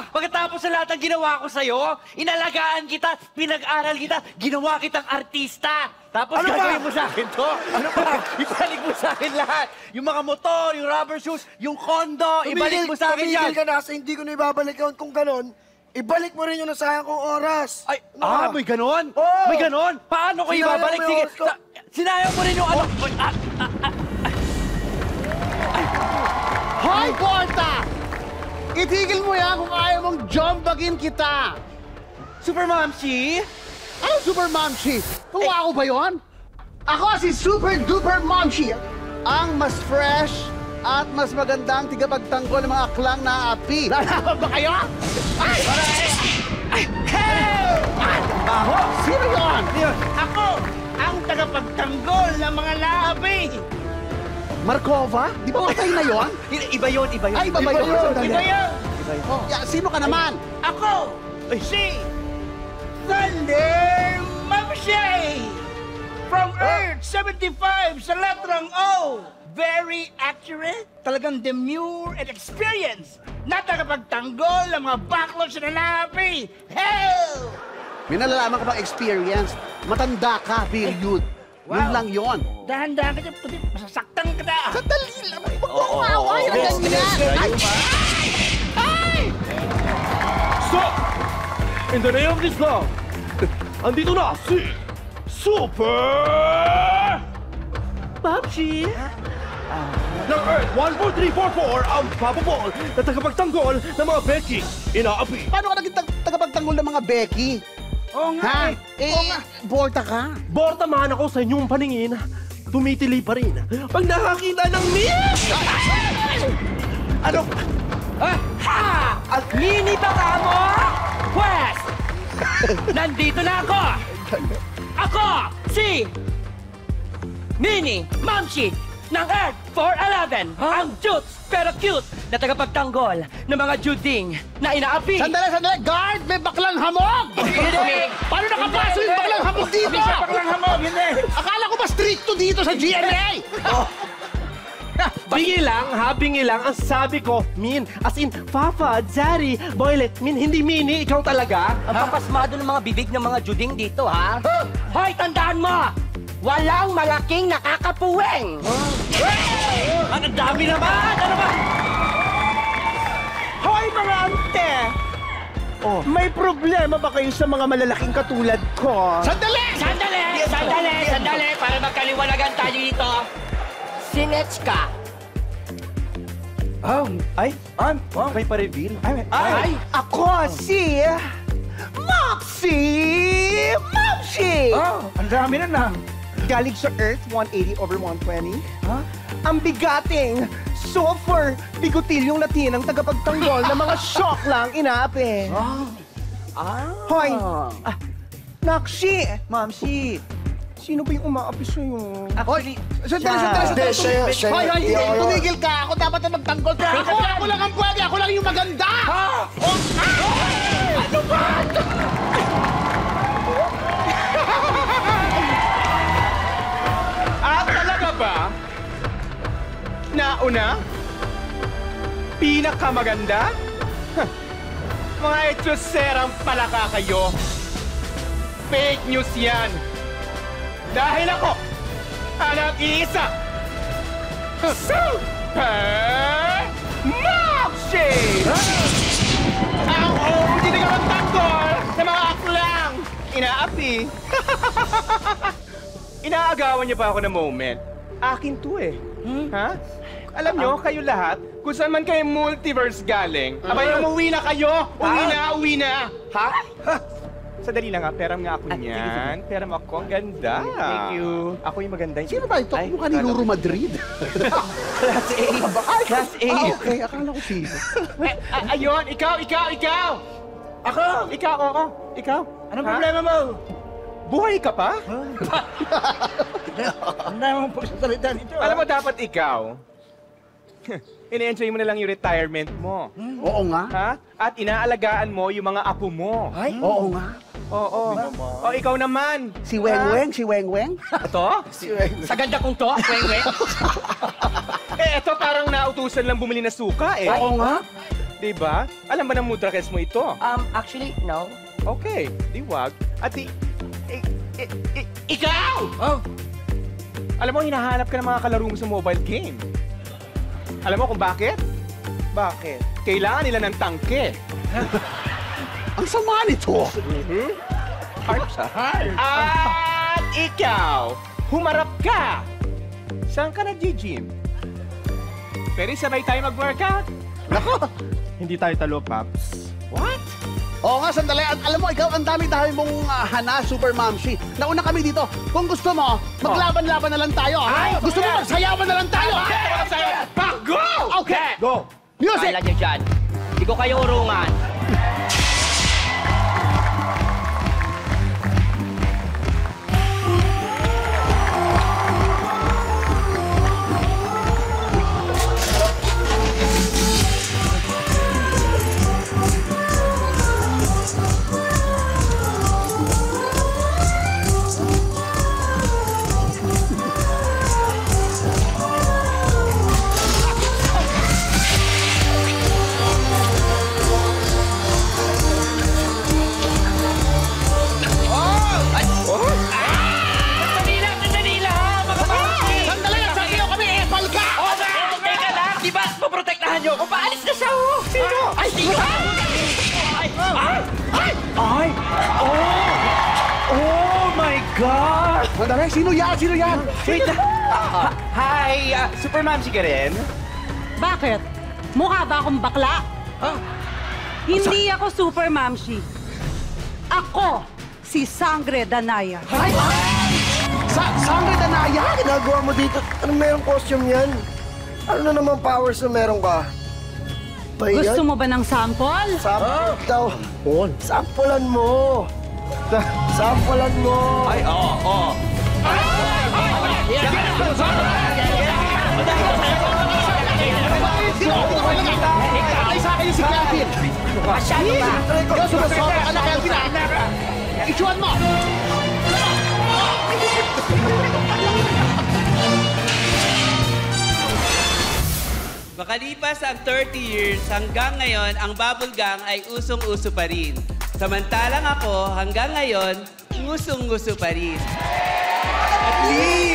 Pagkatapos sa lahat ng ginawa ko sa'yo, inalagaan kita, pinag-aral kita, ginawa kitang artista. Tapos Ano gagawin ba? mo sa akin to? Ano ba? Ibalik mo sa akin lahat. Yung mga motor, yung rubber shoes, yung kondo, ibalik mo sa akin yan. Tumigil ka na kasi hindi ko na ibabalik yun. Kung ganon, ibalik mo rin yung nasayang kong oras. Ay, may ganon? Oo. May ganon? Paano ko Sinayang ibabalik? mo yung Sige, oras ko. sinayang mo rin yung ano. Hoy, Porta! Itigil mo yan kung ayaw mong jombagin kita! Super Momshi? Ano Super Momshi? Kung ako ba yon? Ako si Super Duper Momshi! Ang mas fresh at mas magandang tigapagtanggol ng mga aklang na api. Lalaban ba kayo? Ay! Hey! Baho! Sino yun? Ako ang tagapagtanggol ng mga labi. Markova? Di ba patay na yon? Iba yun, iba yun. Ay, iba ba yun? Iba yan. Oh, sino ka naman? Ako si Thunder Mamshay from Earth 75 sa letrang O. Very accurate, talagang demure and experience na tagapagtanggol ng mga backlogs na labi. Hell! May nalalaman ka bang experience? Matanda ka, period. Yun lang yun. Dahan-dahan ka dyan, puti, masasaktan ka na. Sandali lang. Huwag mo akong aaway na ganyan. Ay! Ay! Stop! In the name of this law, andito na si Super Momshi? ng Earth 14344 ang papabol na tagapagtanggol ng mga Becky inaapi. Paano ka naging tagapagtanggol ng mga Becky? Oo nga Ha? eh. Borta ka. Borta man ako sa inyong paningin, tumitili pa rin pag nakakita ng Miss! Ano? Ha! At mini ba ka mo? Pwes! Nandito na ako! Ako, si Mini Momshi ng Earth 411, ang cute pero cute na tagapagtanggol ng mga Juding na inaapi. Sandali! Guard! May baklang hamog! Paano nakapasok yung baklang hamog dito? Hindi siya paklang hamog, hindi. Akala ko ba stricto dito sa GMA? Bingi lang, ha? Bingi lang. Ang sabi ko, Min. As in, Papa, Daddy, Boylet, Min, hindi Mini. Ikaw talaga? Ang papasmado ng mga bibig ng mga Juding dito, ha? Hoy, tandaan mo! Walang malaking nakakapuweng! Ang dami naman! Ano ba? Hoy mga ante! May problema ba kayo sa mga malalaking katulad ko? Sandali! Sandali! Para magkaliwanagan tayo dito. Sinechka. May pa-reveal. Ay! Ako si... Moxie! Momshi! Ang dami na. Galing sa Earth 180/120. Ang bigating, sulfur, bigutilyong latinang tagapagtanggol ng mga shock lang inaapi. Hoy! Nakshi! Momshi. Sino ba yung umaapi sa'yo? Actually, Hindi, siya. Hoy, Hindi ako yun. tumigil ka. Ako dapat na magtanggol. Ako lang ang pwede. Ako lang yung maganda. ano ba? Talaga ba? Nauna? Pinakamaganda? Mga etyoserang palaka kayo. Fake news yan. Dahil ako, ang nag-iisa. Super Momshi! Ang OG na kapagtanggol sa mga aklang inaapi. Inaagawan niyo pa ako ng moment. Akin to eh. Ha? Alam nyo, kayo lahat, kung saan man kayo multiverse galing, abay umuwi na kayo! Uwi na! Ha? Sadali lang nga, peram nga ako niyan. Peram ako, ang ganda. Thank you. Ako yung maganda. Sino ba ito? Mukha ni Luro Madrid. Class A. Class A. Okay, akala ko sino. Ayun, ikaw! Ako! Ikaw, oo. Ikaw? Anong problema mo? Buhay ka pa? Ang dami mong pagsasalita nito. Alam mo, dapat ikaw. Ine-enjoy mo na lang yung retirement mo. Oo nga. Ha? At inaalagaan mo yung mga apo mo. Oo nga. Oo. O, ikaw naman. Si Weng Weng. Ito? Sa ganda kong to, weng. Ito parang nautusan lang bumili na suka eh. Oo nga. Diba? Alam ba ng Mudrakes mo ito? Actually, no. Okay, di wag. At Ikaw! Oh. alam mo, hinahanap ka ng mga kalaro mo sa mobile game. Alam mo kung bakit? Bakit? Kailangan nila ng tangke. Ang sama nito. At ikaw, humarap ka! Saan ka nag-gym? Pwede sabay tayo mag-workout? Nako. Hindi tayo talo, Paps. What? Oo nga, sandali. At alam mo, ikaw, ang dami-dami mong hana, Super Momshi. Nauna kami dito. Kung gusto mo, maglaban-laban na lang tayo. Ha? Gusto mo, magsayawan na lang tayo. Pak, go! Okay. Go! Music! Kala nyo dyan. Hindi ko kayo urungan. Sandali lang, mga pamangkin! Sandali lang, sabi ko kami, epal ka! Teka lang, di ba? Poprotektahan nyo ako. Paalis na siya, oh! Sino? Ay, sino? Ay! Oh my God! Sandali, sino yan? Sino yan? Wait lang. Hi, Super Mamsi ka rin? Bakit? Mukha ba akong bakla? Hindi ako Super Mamshi. Ako, si Sangre Danaya. Ay! Sangre Danaya? Ano ginagawa mo dito? Anong merong costume yan? Ano na naman powers na meron ka? Ba yan? Gusto mo ba ng sample? Sample daw. Sampulan mo. Sampulan mo. Ay, oo. Ay, sa akin yung si Kelvin. Masyado ba? Ikaw, sumasobra ka na, Kelvin, ha? Isuan mo! Makalipas ang 30 years, hanggang ngayon, ang bubble gang ay usong-uso pa rin. Samantalang ako, hanggang ngayon, ngusong-nguso pa rin. Please!